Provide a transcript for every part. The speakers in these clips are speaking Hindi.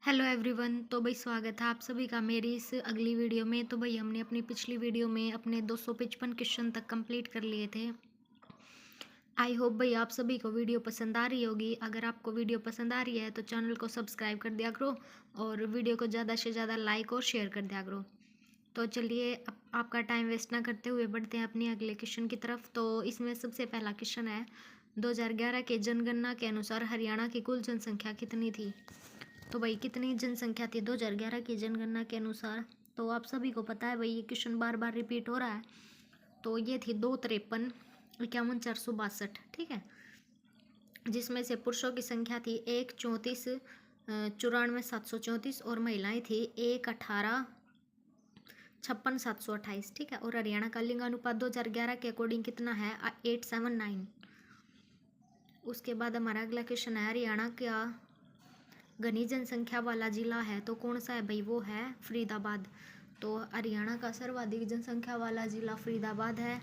Hello everyone. तो भाई स्वागत है आप सभी का मेरी इस अगली वीडियो में। तो भाई हमने अपनी पिछली वीडियो में अपने 255 क्वेश्चन तक कंप्लीट कर लिए थे। आई होप भाई आप सभी को वीडियो पसंद आ रही होगी। अगर आपको वीडियो पसंद आ रही है तो चैनल को सब्सक्राइब कर दिया करो और वीडियो को ज़्यादा से ज़्यादा लाइक और शेयर कर दिया करो। तो चलिए अब आपका टाइम वेस्ट ना करते हुए बढ़ते हैं अपने अगले क्वेश्चन की तरफ। तो इसमें सबसे पहला क्वेश्चन है 2011 के जनगणना के अनुसार हरियाणा की कुल जनसंख्या कितनी थी। तो भाई कितनी जनसंख्या थी 2011 की जनगणना के अनुसार। तो आप सभी को पता है भाई ये क्वेश्चन बार बार रिपीट हो रहा है। तो ये थी 253 51 462, ठीक है। जिसमें से पुरुषों की संख्या थी 1 34 94 734 और महिलाएं थी 1 18 56 728, ठीक है। और हरियाणा का लिंगानुपात 2011 के अकॉर्डिंग कितना है 879। उसके बाद हमारा अगला क्वेश्चन है हरियाणा का घनी जनसंख्या वाला जिला है तो कौन सा है भाई, वो है फरीदाबाद। तो हरियाणा का सर्वाधिक जनसंख्या वाला जिला फरीदाबाद है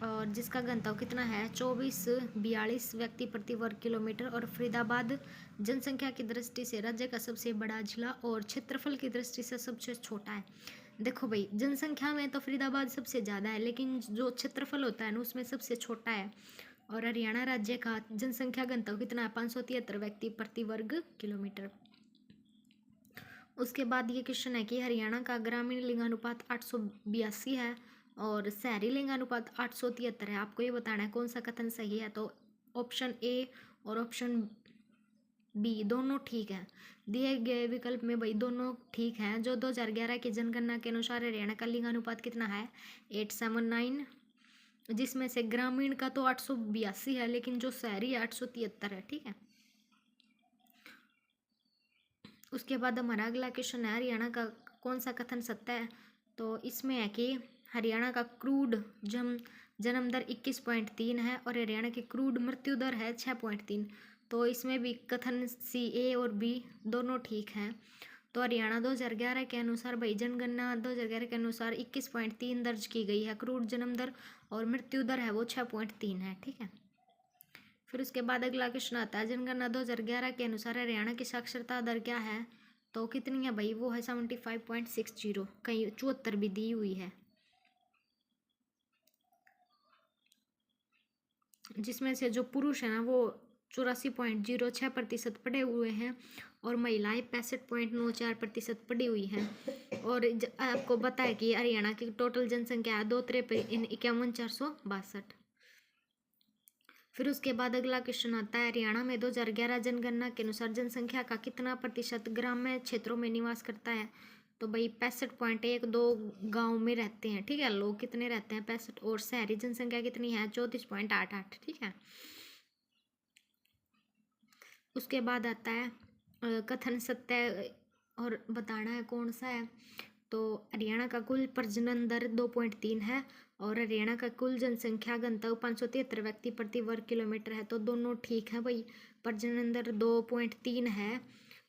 और जिसका घनत्व कितना है 2442 व्यक्ति प्रति वर्ग किलोमीटर। और फरीदाबाद जनसंख्या की दृष्टि से राज्य का सबसे बड़ा जिला और क्षेत्रफल की दृष्टि से सबसे छोटा है। देखो भाई जनसंख्या में तो फरीदाबाद सबसे ज़्यादा है लेकिन जो क्षेत्रफल होता है ना उसमें सबसे छोटा है। और हरियाणा राज्य का जनसंख्या घनत्व कितना है 573 व्यक्ति प्रति वर्ग किलोमीटर। उसके बाद ये क्वेश्चन है कि हरियाणा का ग्रामीण लिंगानुपात 882 है और शहरी लिंगानुपात 873 है। आपको ये बताना है कौन सा कथन सही है। तो ऑप्शन ए और ऑप्शन बी दोनों ठीक है। दिए गए विकल्प में भाई दोनों ठीक हैं। जो 2011 की जनगणना के अनुसार हरियाणा का लिंगानुपात कितना है 879, जिसमें से ग्रामीण का तो 882 है लेकिन जो शहरी है 873 है, ठीक है। उसके बाद हमारा अगला क्वेश्चन है हरियाणा का कौन सा कथन सत्य है। तो इसमें है कि हरियाणा का क्रूड जन्म दर 21.3 है और हरियाणा की क्रूड मृत्यु दर है 6.3। तो इसमें भी कथन सी ए और बी दोनों ठीक हैं। तो हरियाणा 2011 के अनुसार भाई जनगणना 2011 के अनुसार 21.3 दर्ज की गई है क्रूड जन्म दर और मृत्यु दर है वो 6.3 है, ठीक है। फिर उसके बाद अगला क्वेश्चन आता है जनगणना 2011 के अनुसार हरियाणा की साक्षरता दर क्या है। तो कितनी है भाई, वो है 75.60, कहीं 74 भी दी हुई है। जिसमें से जो पुरुष है ना वो 84.06% पढ़े हुए हैं और महिलाएं 65.94% पढ़ी हुई हैं। और आपको पता है कि हरियाणा की टोटल जनसंख्या है 253 51 462। फिर उसके बाद अगला क्वेश्चन आता है हरियाणा में 2011 जनगणना के अनुसार जनसंख्या का कितना प्रतिशत ग्राम्य क्षेत्रों में निवास करता है। तो भाई 65.12 गाँव में रहते हैं, ठीक है। लोग कितने रहते हैं 65। और शहरी जनसंख्या कितनी है 34.88, ठीक है। उसके बाद आता है कथन सत्य और बताना है कौन सा है। तो हरियाणा का कुल प्रजनन दर 2.3 है और हरियाणा का कुल जनसंख्या घनत्व 573 व्यक्ति प्रति वर्ग किलोमीटर है। तो दोनों ठीक है भाई, प्रजनन दर 2.3 है।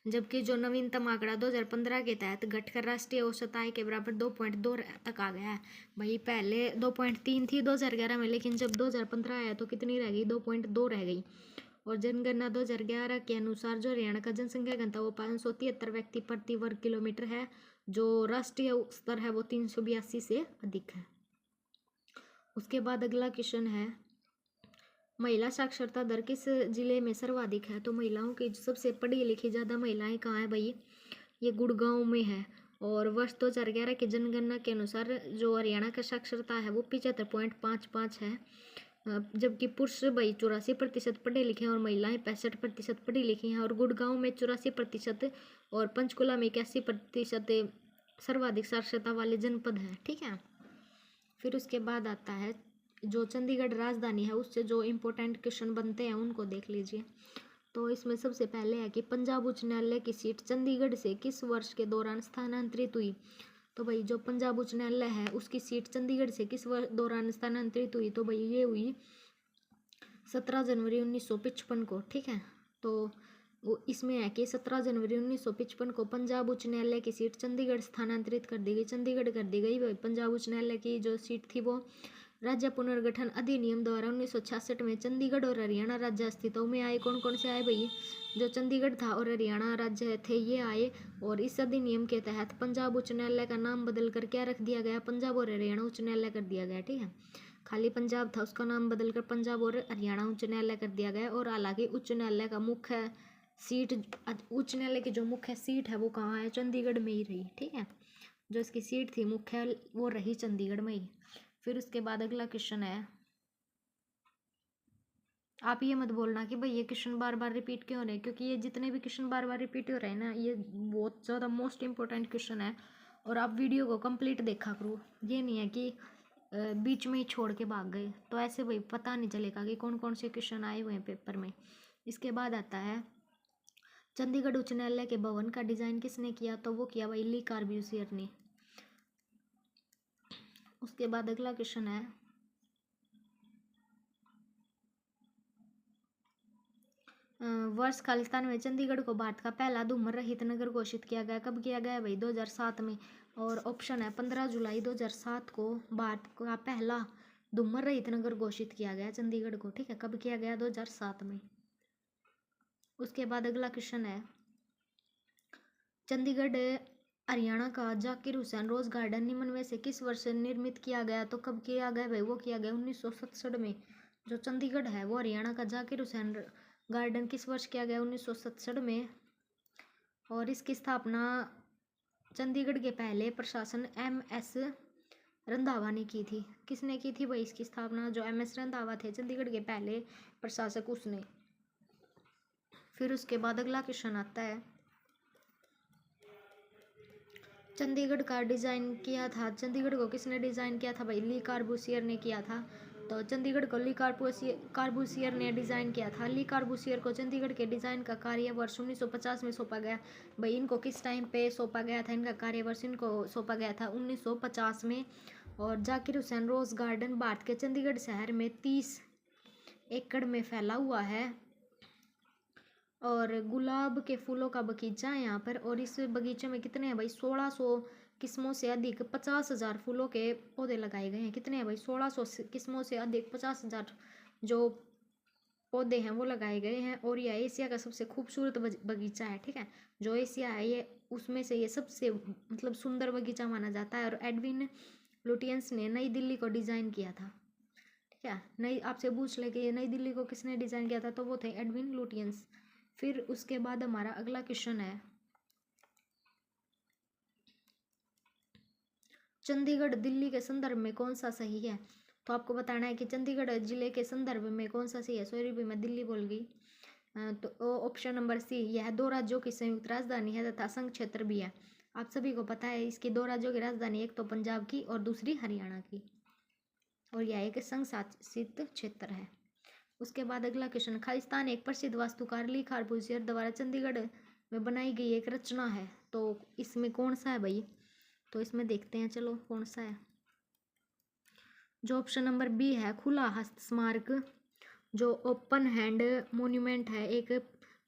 जबकि जो नवीनतम आंकड़ा 2015 के तहत घटकर राष्ट्रीय औसत आय के बराबर 2.2 तक आ गया है। भाई पहले 2.3 थी 2011 में लेकिन जब 2015 आया तो कितनी रह गई 2.2 रह गई। और जनगणना 2011 के अनुसार जो हरियाणा का जनसंख्या घनत्व वो 573 व्यक्ति प्रति वर्ग किलोमीटर है। जो राष्ट्रीय स्तर है वो 382 से अधिक है। उसके बाद अगला क्वेश्चन है महिला साक्षरता दर किस जिले में सर्वाधिक है। तो महिलाओं की सबसे पढ़ी लिखी ज़्यादा महिलाएं कहाँ है भाई, ये गुड़गांव में है। और वर्ष 2011 की जनगणना के अनुसार जो हरियाणा का साक्षरता है वो 75.55 है। जबकि पुरुष भाई 84% पढ़े लिखे हैं और महिलाएं 65% पढ़ी लिखी हैं। और गुड़गांव में 84% और पंचकुला में 81% सर्वाधिक साक्षरता वाले जनपद हैं, ठीक है। फिर उसके बाद आता है जो चंडीगढ़ राजधानी है उससे जो इम्पोर्टेंट क्वेश्चन बनते हैं उनको देख लीजिए। तो इसमें सबसे पहले है कि पंजाब उच्च न्यायालय की सीट चंडीगढ़ से किस वर्ष के दौरान स्थानांतरित हुई। तो भाई जो पंजाब उच्च न्यायालय है उसकी सीट चंडीगढ़ से किस दौरान स्थानांतरित हुई। तो भाई ये हुई 17 जनवरी 1955 को, ठीक है। तो वो इसमें है कि 17 जनवरी 1955 को पंजाब उच्च न्यायालय की सीट चंडीगढ़ स्थानांतरित कर दी गई, चंडीगढ़ कर दी गई। भाई पंजाब उच्च न्यायालय की जो सीट थी वो राज्य पुनर्गठन अधिनियम द्वारा 1966 में चंडीगढ़ और हरियाणा राज्य अस्तित्व में आए। कौन कौन से आए भई? जो चंडीगढ़ था और हरियाणा राज्य थे ये आए। और इस अधिनियम के तहत पंजाब उच्च न्यायालय का नाम बदल कर क्या रख दिया गया? पंजाब और हरियाणा उच्च न्यायालय कर दिया गया। ठीक है, खाली पंजाब था उसका नाम बदलकर पंजाब और हरियाणा उच्च न्यायालय कर दिया गया। और हालांकि उच्च न्यायालय का मुख्य सीट, उच्च न्यायालय की जो मुख्य सीट है वो कहाँ है? चंडीगढ़ में ही रही। ठीक है, जो इसकी सीट थी मुख्य वो रही चंडीगढ़ में ही। फिर उसके बाद अगला क्वेश्चन है, आप ये मत बोलना कि भाई ये क्वेश्चन बार बार रिपीट क्यों हो रहे हैं, क्योंकि ये जितने भी क्वेश्चन बार बार रिपीट हो रहे हैं ना, ये बहुत ज़्यादा मोस्ट इंपॉर्टेंट क्वेश्चन है। और आप वीडियो को कंप्लीट देखा करो, ये नहीं है कि बीच में ही छोड़ के भाग गए, तो ऐसे भाई पता नहीं चलेगा कि कौन कौन से क्वेश्चन आए हुए हैं पेपर में। इसके बाद आता है चंडीगढ़ उच्च न्यायालय के भवन का डिज़ाइन किसने किया? तो वो किया भाई ली कार्ब्यूसियर ने। उसके बाद अगला क्वेश्चन है, वर्ष खालिस्तान में चंडीगढ़ को भारत का पहला धूमर रहित नगर घोषित किया गया। कब किया गया भाई? 2007 में। और ऑप्शन है 15 जुलाई 2007 को भारत का पहला धूमर रहित नगर घोषित किया गया चंडीगढ़ को। ठीक है, कब किया गया? 2007 में। उसके बाद अगला क्वेश्चन है, चंडीगढ़ हरियाणा का जाकिर हुसैन रोज गार्डन निम्न में से किस वर्ष निर्मित किया गया? तो कब किया गया भाई? वो किया गया 1967 में। जो चंडीगढ़ है वो हरियाणा का जाकिर हुसैन गार्डन किस वर्ष किया गया? 1967 में। और इसकी स्थापना चंडीगढ़ के पहले प्रशासन MS रंधावा ने की थी। किसने की थी भाई इसकी स्थापना? जो MS रंधावा थे चंडीगढ़ के पहले प्रशासक, उसने। फिर उसके बाद अगला क्वेश्चन आता है, चंडीगढ़ का डिज़ाइन किया था, चंडीगढ़ को किसने डिज़ाइन किया था भाई? ली कार्बूसियर ने किया था। तो चंडीगढ़ को ली कार्बूसियर ने डिज़ाइन किया था। ली कार्बूसियर को चंडीगढ़ के डिज़ाइन का कार्य वर्ष 1950 में सौंपा गया। भाई इनको किस टाइम पे सौंपा गया था? इनका कार्यवर्ष इनको सौंपा गया था 1950 में। और जाकिर हुसैन रोज गार्डन भारत के चंडीगढ़ शहर में 30 एकड़ में फैला हुआ है। और गुलाब के फूलों का बगीचा है यहाँ पर। और इस बगीचे में कितने हैं भाई? 1600 किस्मों से अधिक 50,000 फूलों के पौधे लगाए गए हैं। कितने हैं भाई? 1600 किस्मों से अधिक 50,000 जो पौधे हैं वो लगाए गए हैं। और यह एशिया का सबसे खूबसूरत बगीचा है। ठीक है, जो एशिया है ये उसमें से ये सबसे मतलब सुंदर बगीचा माना जाता है। और एडविन लुटियंस ने नई दिल्ली को डिज़ाइन किया था। ठीक है, नई आपसे पूछ ले कि ये नई दिल्ली को किसने डिज़ाइन किया था? तो वो थे एडविन लुटियंस। फिर उसके बाद हमारा अगला क्वेश्चन है, चंडीगढ़ दिल्ली के संदर्भ में कौन सा सही है? तो आपको बताना है कि चंडीगढ़ जिले के संदर्भ में कौन सा सही है। सॉरी भी मैं दिल्ली बोल गई। तो ऑप्शन नंबर सी, यह दो राज्यों की संयुक्त राजधानी है तथा संघ क्षेत्र भी है। आप सभी को पता है इसकी दो राज्यों की राजधानी, एक तो पंजाब की और दूसरी हरियाणा की। और यह एक संघ शासित क्षेत्र है। उसके बाद अगला क्वेश्चन, खालिस्तान एक प्रसिद्ध वास्तुकार ली कार्बूसियर द्वारा चंडीगढ़ में बनाई गई एक रचना है। तो इसमें कौन सा है भाई? तो इसमें देखते हैं चलो कौन सा है। जो ऑप्शन नंबर बी है, खुला हस्त स्मारक, जो ओपन हैंड मोन्यूमेंट है, एक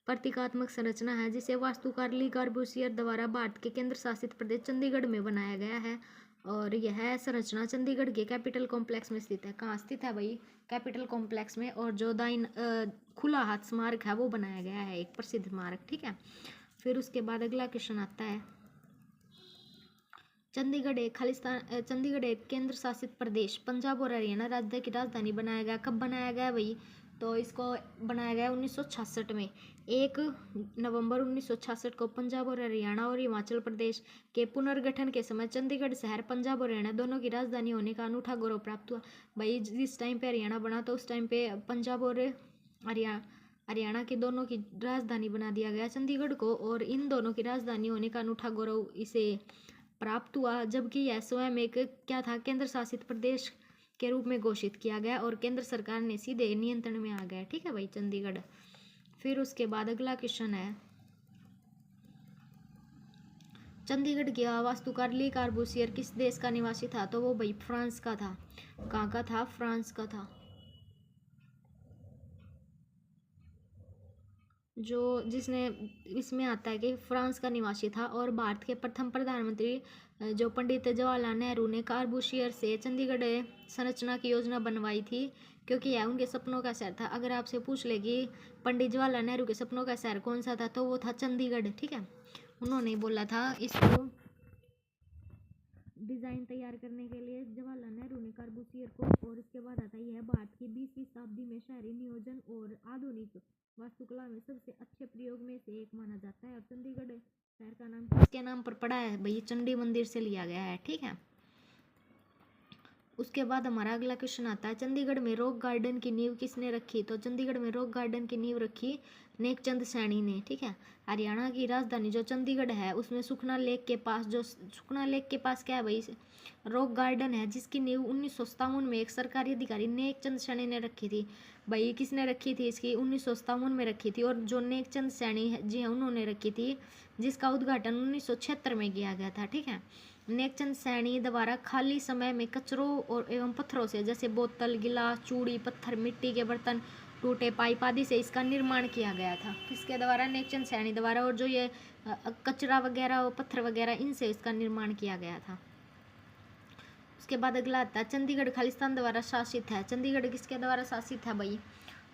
प्रतीकात्मक संरचना है जिसे वास्तुकार ली कार्बूसियर द्वारा भारत के केंद्र शासित प्रदेश चंडीगढ़ में बनाया गया है। और यह संरचना चंडीगढ़ के कैपिटल कॉम्प्लेक्स में स्थित है। कहाँ स्थित है भाई? कैपिटल कॉम्प्लेक्स में। और जो खुला हाथ स्मारक है वो बनाया गया है, एक प्रसिद्ध स्मारक। ठीक है, फिर उसके बाद अगला क्वेश्चन आता है, चंडीगढ़ एक केंद्र शासित प्रदेश पंजाब और हरियाणा राज्य की राजधानी बनाया गया। कब बनाया गया भाई? तो इसको बनाया गया 1966 में। 1 नवंबर 1966 को पंजाब और हरियाणा और हिमाचल प्रदेश के पुनर्गठन के समय चंडीगढ़ शहर पंजाब और हरियाणा दोनों की राजधानी होने का अनूठा गौरव प्राप्त हुआ। भाई जिस टाइम पे हरियाणा बना तो उस टाइम पे पंजाब और हरियाणा के दोनों की राजधानी बना दिया गया चंडीगढ़ को। और इन दोनों की राजधानी होने का अनूठा गौरव इसे प्राप्त हुआ, जबकि यह स्वयं एक क्या था? केंद्र शासित प्रदेश के रूप में घोषित किया गया और केंद्र सरकार ने सीधे नियंत्रण में आ गया। ठीक है भाई चंडीगढ़। फिर उसके बाद अगला क्वेश्चन है, चंडीगढ़ की वास्तुकार ली कार्बूसियर किस देश का निवासी था? तो वो भाई फ्रांस का था। कहाँ का था? फ्रांस का था। जो जिसने इसमें आता है कि फ्रांस का निवासी था और भारत के प्रथम प्रधानमंत्री जो पंडित जवाहरलाल नेहरू ने कार्बूशियर से चंडीगढ़ संरचना की योजना बनवाई थी, क्योंकि यह उनके सपनों का शहर था। अगर आपसे पूछ ले कि पंडित जवाहरलाल नेहरू के सपनों का शहर कौन सा था, तो वो था चंडीगढ़। ठीक है, उन्होंने बोला था इसको डिज़ाइन तैयार करने के लिए जवाहरलाल नेहरू ने कार्बूसियर को। और इसके बाद आता है यह भारत की 20वीं शताब्दी में शहरी नियोजन और आधुनिक वास्तुकला में सबसे अच्छे प्रयोग में से एक माना जाता है। और चंडीगढ़ शहर का नाम किसके नाम पर पड़ा है भाई? चंडी मंदिर से लिया गया है। ठीक है, उसके बाद हमारा अगला क्वेश्चन आता है, चंडीगढ़ में रॉक गार्डन की नींव किसने रखी? तो चंडीगढ़ में रॉक गार्डन की नींव रखी नेकचंद सैनी ने। ठीक है, हरियाणा की राजधानी जो चंडीगढ़ है उसमें सुखना लेक के पास, जो सुखना लेक के पास क्या है भाई? रॉक गार्डन है, जिसकी नींव 1957 में एक सरकारी अधिकारी नेकचंद सैनी ने रखी थी। भाई किसने रखी थी इसकी? 1957 में रखी थी। और जो नेकचंद सैनी जी हैं उन्होंने रखी थी, जिसका उद्घाटन 1976 में किया गया था। ठीक है, नेकचंद सैनी द्वारा खाली समय में कचरों और एवं पत्थरों से, जैसे बोतल, गिलास, चूड़ी, पत्थर, मिट्टी के बर्तन, टूटे पाइप आदि से इसका निर्माण किया गया था। किसके द्वारा? नेकचंद सैनी द्वारा। और जो ये कचरा वगैरह और पत्थर वगैरह, इनसे इसका निर्माण किया गया था। उसके बाद अगला आता है, चंडीगढ़ खालिस्तान द्वारा शासित है। चंडीगढ़ किसके द्वारा शासित है भाई?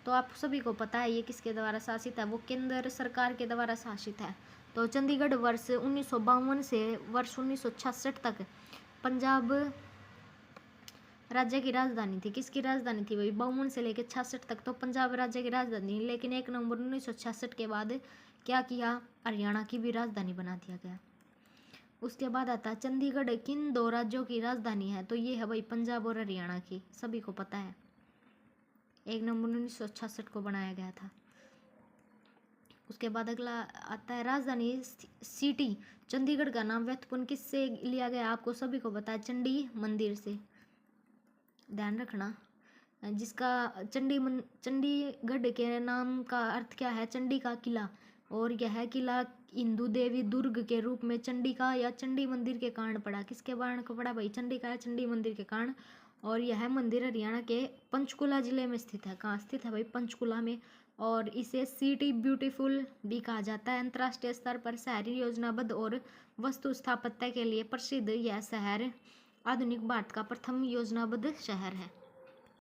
तो आप सभी को पता है ये किसके द्वारा शासित है, वो केंद्र सरकार के द्वारा शासित है। तो चंडीगढ़ वर्ष 1952 से वर्ष 1966 तक पंजाब राज्य की राजधानी थी। किसकी राजधानी थी भाई? 52 से लेकर 66 तक तो पंजाब राज्य की राजधानी, लेकिन 1 नवंबर 1966 के बाद क्या किया? हरियाणा की भी राजधानी बना दिया गया। उसके बाद आता है, चंडीगढ़ किन दो राज्यों की राजधानी है? तो ये है भाई पंजाब और हरियाणा की, सभी को पता है। 1 नवंबर 1966 को बनाया गया था। उसके बाद अगला आता है, राजधानी सिटी चंडीगढ़ का नाम व्युत्पन्न किससे लिया गया? आपको सभी को पता है, चंडी मंदिर से। ध्यान रखना, जिसका चंडीगढ़ के नाम का अर्थ क्या है? चंडी का किला। और यह किला हिंदू देवी दुर्ग के रूप में चंडिका या चंडी मंदिर के कारण पड़ा। किसके कारण को पड़ा भाई? चंडिका या चंडी मंदिर के कारण। और यह मंदिर हरियाणा के पंचकुला जिले में स्थित है। कहाँ स्थित है भाई? पंचकुला में। और इसे सिटी ब्यूटीफुल भी कहा जाता है। अंतर्राष्ट्रीय स्तर पर शहरी योजनाबद्ध और वस्तु स्थापत्य के लिए प्रसिद्ध यह शहर आधुनिक भारत का प्रथम योजनाबद्ध शहर है।